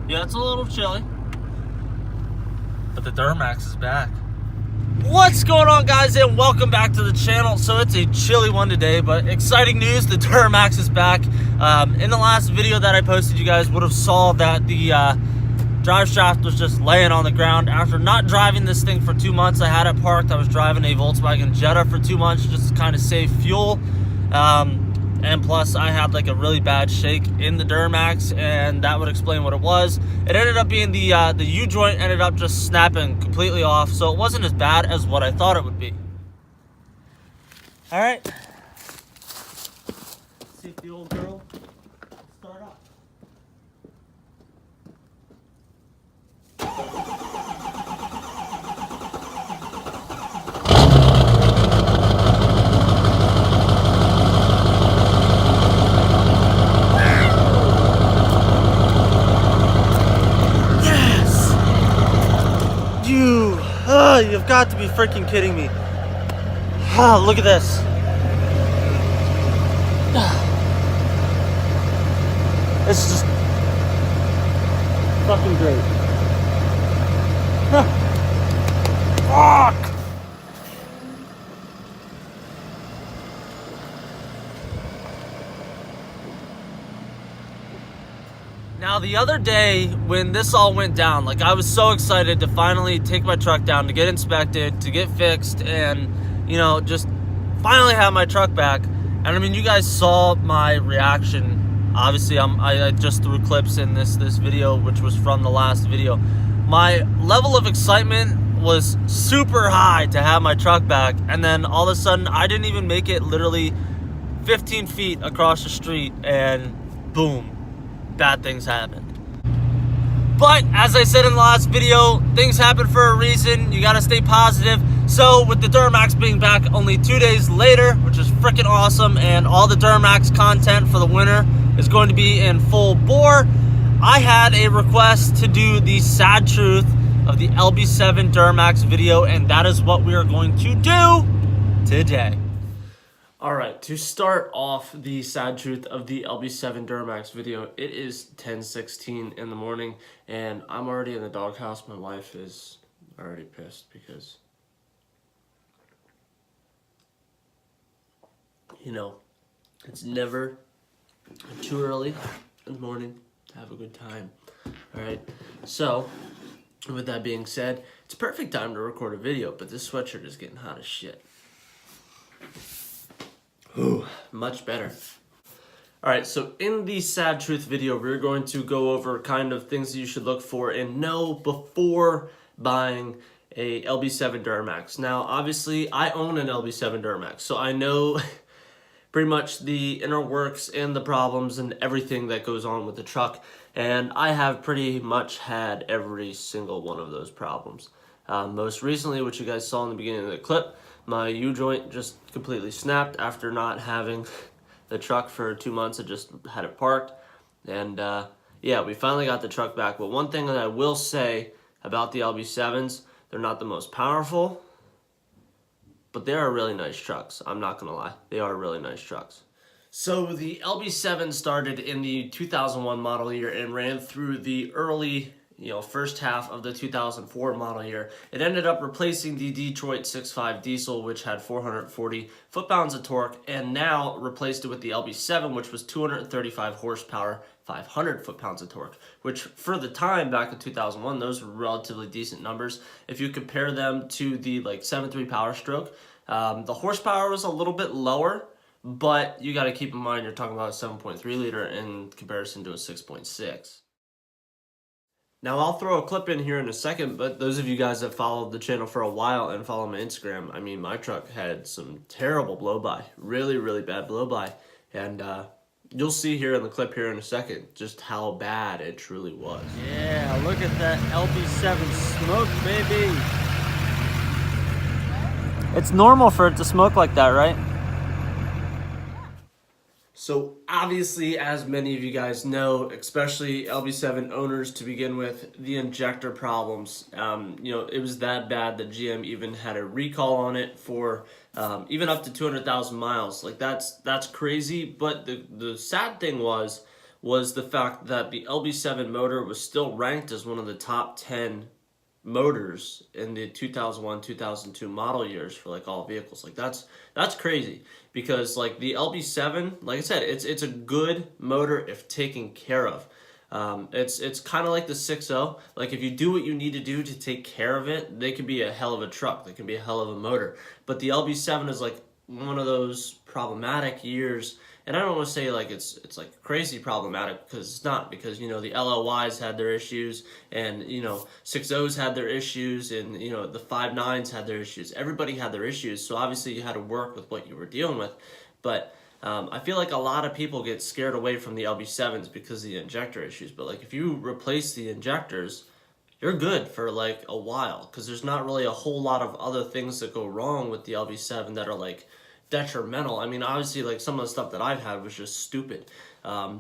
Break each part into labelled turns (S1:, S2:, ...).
S1: Yeah, it's a little chilly, but the Duramax is back. What's going on, guys, and welcome back to the channel. So it's a chilly one today, but exciting news, the Duramax is back. In the last video that I posted, you guys would have saw that the drive shaft was just laying on the ground. After not driving this thing for 2 months, I had it parked. I was driving a Volkswagen Jetta for 2 months just to kind of save fuel. And plus, I had like a really bad shake in the Duramax, and that would explain what it was. It ended up being the U-joint ended up just snapping completely off, so it wasn't as bad as what I thought it would be. All right. Let's see if the old girl will start up. You've got to be freaking kidding me. Oh, look at this. It's just fucking great. Fuck! Now, the other day when this all went down, like, I was so excited to finally take my truck down, to get inspected, to get fixed, and, you know, just finally have my truck back. And I mean, you guys saw my reaction. Obviously, I just threw clips in this video, which was from the last video. My level of excitement was super high to have my truck back, and then all of a sudden, I didn't even make it literally 15 feet across the street, and boom. Bad things happened. But as I said in the last video, things happen for a reason. You gotta stay positive. So with the Duramax being back only 2 days later, which is freaking awesome, and all the Duramax content for the winter is going to be in full bore, I had a request to do the sad truth of the LB7 Duramax video, and that is what we are going to do today. All right, to start off the sad truth of the LB7 Duramax video, it is 10:16 in the morning, and I'm already in the doghouse. My wife is already pissed because, you know, it's never too early in the morning to have a good time. All right, so with that being said, it's a perfect time to record a video, but this sweatshirt is getting hot as shit. Ooh, much better. All right, so in the sad truth video, we're going to go over kind of things that you should look for and know before buying a LB7 Duramax. Now, obviously, I own an LB7 Duramax, so I know pretty much the inner works and the problems and everything that goes on with the truck, and I have pretty much had every single one of those problems. Most recently, which you guys saw in the beginning of the clip, my U-joint just completely snapped after not having the truck for 2 months. I just had it parked. And yeah, we finally got the truck back. But one thing that I will say about the LB7s, they're not the most powerful, but they are really nice trucks. I'm not going to lie. They are really nice trucks. So the LB7 started in the 2001 model year and ran through the early first half of the 2004 model year. It ended up replacing the Detroit 6.5 diesel, which had 440 foot-pounds of torque, and now replaced it with the LB7, which was 235 horsepower, 500 foot-pounds of torque, which for the time back in 2001, those were relatively decent numbers. If you compare them to the 7.3 Power Stroke, the horsepower was a little bit lower, but you got to keep in mind you're talking about a 7.3 liter in comparison to a 6.6. Now, I'll throw a clip in here in a second, but those of you guys that followed the channel for a while and follow my Instagram, I mean, my truck had some terrible blow-by, really, really bad blow-by, and you'll see here in the clip here in a second just how bad it truly was. Yeah, look at that LB7 smoke, baby. It's normal for it to smoke like that, right? So obviously, as many of you guys know, especially LB7 owners to begin with, the injector problems, it was that bad that GM even had a recall on it for even up to 200,000 miles. Like that's crazy. But the sad thing was was the fact that the LB7 motor was still ranked as one of the top 10 motors in the 2001 2002 model years for like all vehicles. Like that's crazy, because like the LB7, like I said, it's a good motor if taken care of. It's kind of like the 6.0. Like if you do what you need to do to take care of it, they can be a hell of a truck. They can be a hell of a motor. But the LB7 is like one of those problematic years. And I don't want to say like it's like crazy problematic, because it's not, because, you know, the LLYs had their issues, and, you know, 6.0s had their issues, and, you know, the 5.9s had their issues. Everybody had their issues. So obviously you had to work with what you were dealing with. But I feel like a lot of people get scared away from the LB7s because of the injector issues. But like if you replace the injectors, you're good for like a while, because there's not really a whole lot of other things that go wrong with the LB7 that are like detrimental. I mean, obviously, like some of the stuff that I've had was just stupid. I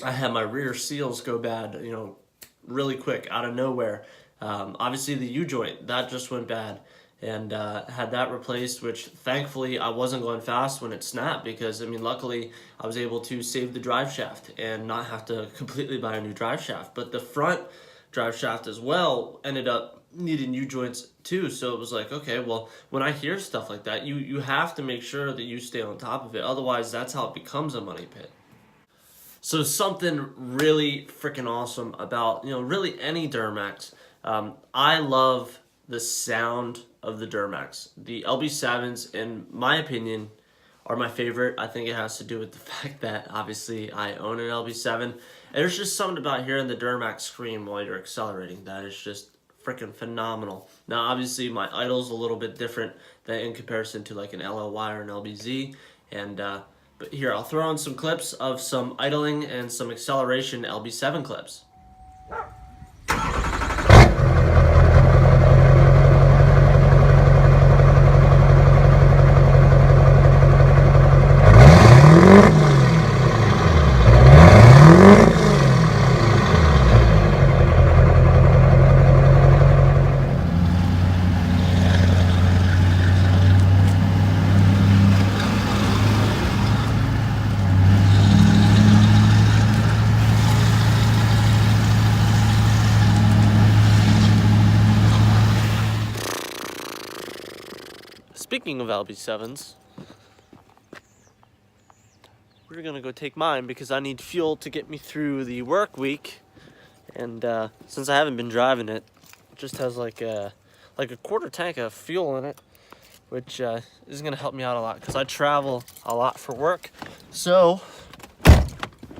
S1: had my rear seals go bad, you know, really quick out of nowhere. Obviously, the U-joint, that just went bad, and had that replaced, which thankfully I wasn't going fast when it snapped, because I mean, luckily I was able to save the drive shaft and not have to completely buy a new drive shaft. But the front drive shaft as well ended up needing U-joints too. So it was like, okay, well, when I hear stuff like that, you have to make sure that you stay on top of it. Otherwise, that's how it becomes a money pit. So something really freaking awesome about, you know, really any Duramax. I love the sound of the Duramax. The LB7s, in my opinion, are my favorite. I think it has to do with the fact that obviously I own an LB7. And there's just something about hearing the Duramax scream while you're accelerating that is just freaking phenomenal. Now, obviously, my idle's a little bit different than in comparison to like an LLY or an LBZ. And but here, I'll throw in some clips of some idling and some acceleration LB7 clips. Speaking of LB7s, we're gonna go take mine because I need fuel to get me through the work week. And since I haven't been driving it, it just has like a quarter tank of fuel in it, which is gonna help me out a lot because I travel a lot for work. So I'm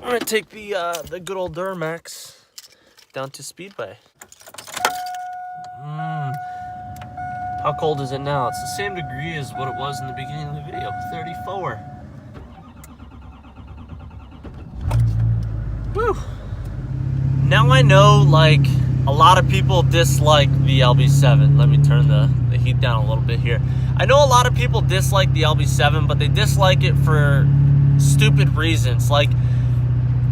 S1: gonna take the good old Duramax down to Speedway. How cold is it now? It's the same degree as what it was in the beginning of the video, 34. Whew. Now I know, like, a lot of people dislike the LB7. Let me turn the heat down a little bit here. I know a lot of people dislike the LB7, but they dislike it for stupid reasons. Like,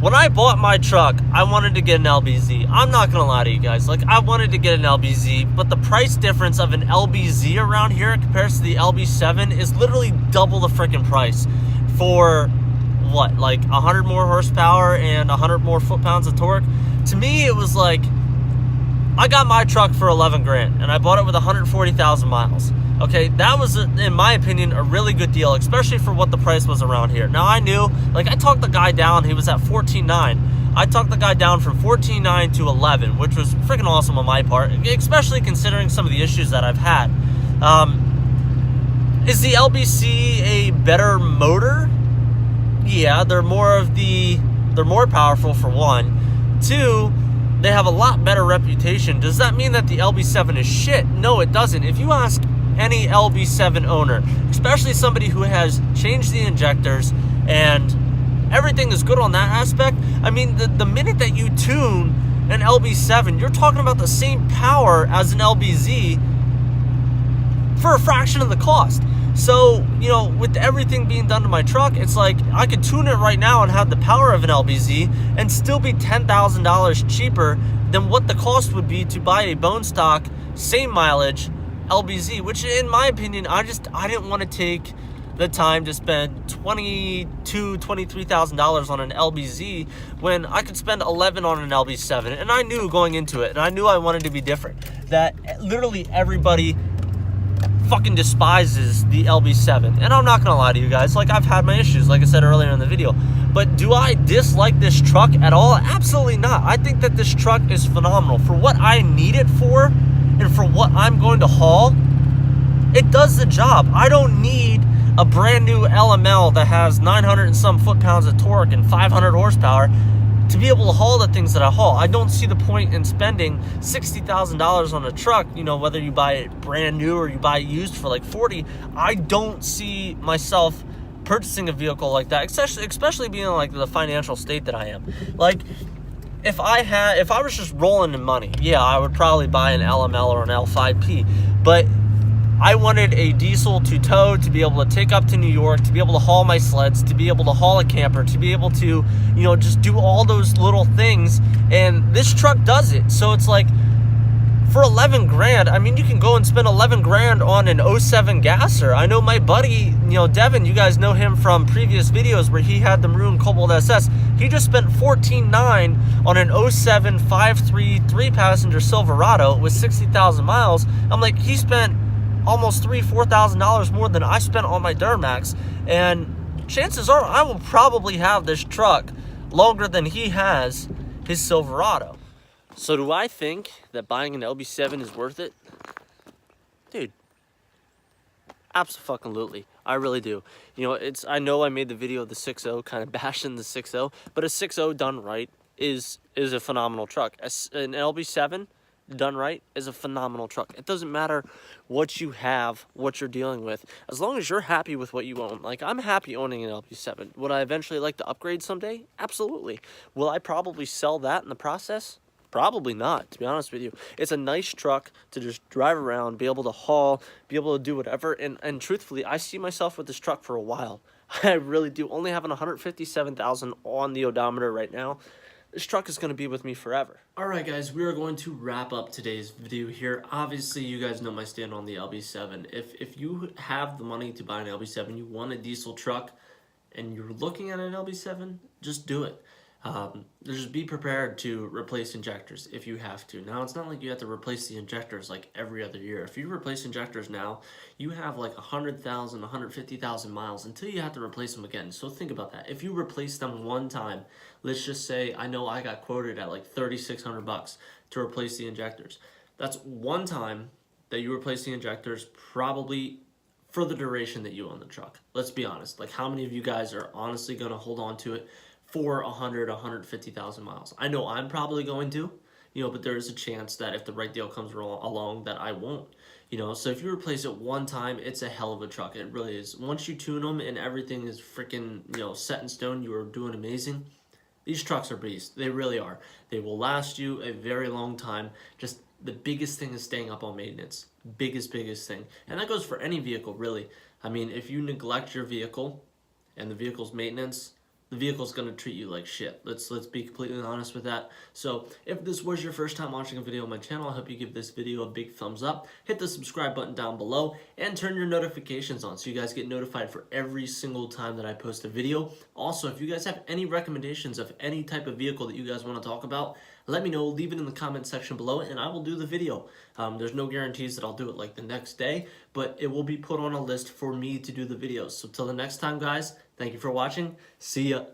S1: when I bought my truck, I wanted to get an LBZ. I'm not gonna lie to you guys. Like, I wanted to get an LBZ, but the price difference of an LBZ around here compared to the LB7 is literally double the freaking price for what, like 100 more horsepower and 100 more foot-pounds of torque. To me, it was like, I got my truck for 11 grand and I bought it with 140,000 miles. Okay, that was, in my opinion, a really good deal, especially for what the price was around here. Now, I knew, like, I talked the guy down. He was at $14,900. I talked the guy down from $14,900 to $11,000, which was freaking awesome on my part, especially considering some of the issues that I've had. Is the LBC a better motor? Yeah, they're more powerful, for one. Two, they have a lot better reputation. Does that mean that the LB7 is shit? No, it doesn't. If you ask any LB7 owner, especially somebody who has changed the injectors and everything is good on that aspect, I mean, the minute that you tune an LB7, you're talking about the same power as an LBZ for a fraction of the cost. So, you know, with everything being done to my truck, it's like I could tune it right now and have the power of an LBZ and still be $10,000 cheaper than what the cost would be to buy a bone stock, same mileage LBZ, which in my opinion, I didn't want to take the time to spend $23,000 on an LBZ when I could spend 11 on an LB7. And I knew going into it, and I knew I wanted to be different, that literally everybody fucking despises the LB7. And I'm not gonna lie to you guys, like, I've had my issues, like I said earlier in the video. But do I dislike this truck at all? Absolutely not. I think that this truck is phenomenal. For what I need it for, and for what I'm going to haul, it does the job. I don't need a brand new LML that has 900 and some foot-pounds of torque and 500 horsepower to be able to haul the things that I haul. I don't see the point in spending $60,000 on a truck, you know, whether you buy it brand new or you buy it used for like 40. I don't see myself purchasing a vehicle like that, especially being in like the financial state that I am. Like, if I was just rolling in money, yeah, I would probably buy an LML or an L5P, but I wanted a diesel to tow, to be able to take up to New York, to be able to haul my sleds, to be able to haul a camper, to be able to, you know, just do all those little things. And this truck does it. So it's like, for 11 grand, I mean, you can go and spend 11 grand on an 07 gasser. I know my buddy, you know, Devin, you guys know him from previous videos where he had the maroon Cobalt SS. He just spent $14,900 on an 07 5.3 3-passenger Silverado with 60,000 miles. I'm like, he spent almost $4,000 more than I spent on my Duramax, and chances are I will probably have this truck longer than he has his Silverado. So do I think that buying an LB7 is worth it? Dude, absolutely. I really do. You know, I know I made the video of the 6.0 kind of bashing the 6.0, but a 6.0 done right is a phenomenal truck. An LB7 done right is a phenomenal truck. It doesn't matter what you have, what you're dealing with, as long as you're happy with what you own. Like, I'm happy owning an LB7. Would I eventually like to upgrade someday? Absolutely. Will I probably sell that in the process? Probably not, to be honest with you. It's a nice truck to just drive around, be able to haul, be able to do whatever. And truthfully, I see myself with this truck for a while. I really do. Only having 157,000 on the odometer right now, this truck is going to be with me forever. Alright guys, we are going to wrap up today's video here. Obviously, you guys know my stand on the LB7. If you have the money to buy an LB7, you want a diesel truck, and you're looking at an LB7, just do it. Just be prepared to replace injectors if you have to. Now, it's not like you have to replace the injectors like every other year. If you replace injectors now, you have like 100,000, 150,000 miles until you have to replace them again. So think about that. If you replace them one time, let's just say, I know I got quoted at like $3,600 to replace the injectors. That's one time that you replace the injectors, probably for the duration that you own the truck. Let's be honest. Like, how many of you guys are honestly going to hold on to it for 100, 150,000 miles? I know I'm probably going to, you know, but there is a chance that if the right deal comes along that I won't, you know. So if you replace it one time, it's a hell of a truck. It really is. Once you tune them and everything is freaking, you know, set in stone, you are doing amazing. These trucks are beasts. They really are. They will last you a very long time. Just the biggest thing is staying up on maintenance. Biggest thing. And that goes for any vehicle, really. I mean, if you neglect your vehicle and the vehicle's maintenance, the vehicle's going to treat you like shit. Let's be completely honest with that. So if this was your first time watching a video on my channel, I hope you give this video a big thumbs up. Hit the subscribe button down below and turn your notifications on so you guys get notified for every single time that I post a video. Also, if you guys have any recommendations of any type of vehicle that you guys want to talk about, let me know. Leave it in the comment section below and I will do the video. There's no guarantees that I'll do it like the next day, but it will be put on a list for me to do the videos. So till the next time, guys, thank you for watching. See ya.